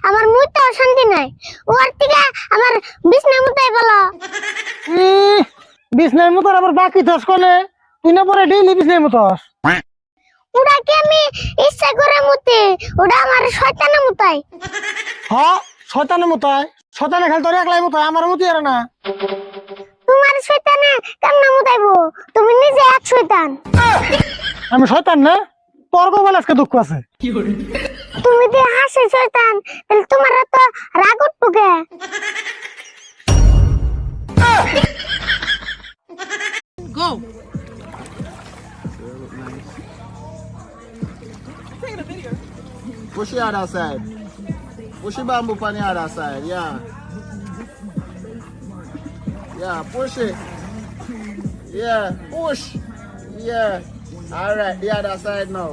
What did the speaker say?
আমার মুইতে অশান্তি নাই। ওর থেকে আমার বিছনা মুতাই বলো। বিছনার মতো আবার বাকি থাস কোনে? তুই না পরে ডেইলি বিছনার মতো হস। ওটা কি আমি ইচ্ছা করে মুতি? ওটা আমার শয়তানে মুতাই। হ্যাঁ শয়তানের মতো হয়। শয়তানে খালি তোর একলাই মতো হয়, আমার মতো আর না। তোমার শয়তানে কেমনে মুতাইবো? তুমি নিজে এক শয়তান। আমি শয়তান না, তোর গোপাল আজকে দুঃখ আছে। তুমি যে হাসি শয়তান, তাহলে তোমার তো রাগ উঠবো কে? Go. Push the other side. Push the bamboo on the other side, yeah. Yeah, push it. Yeah, push. Yeah. Alright, the other side now.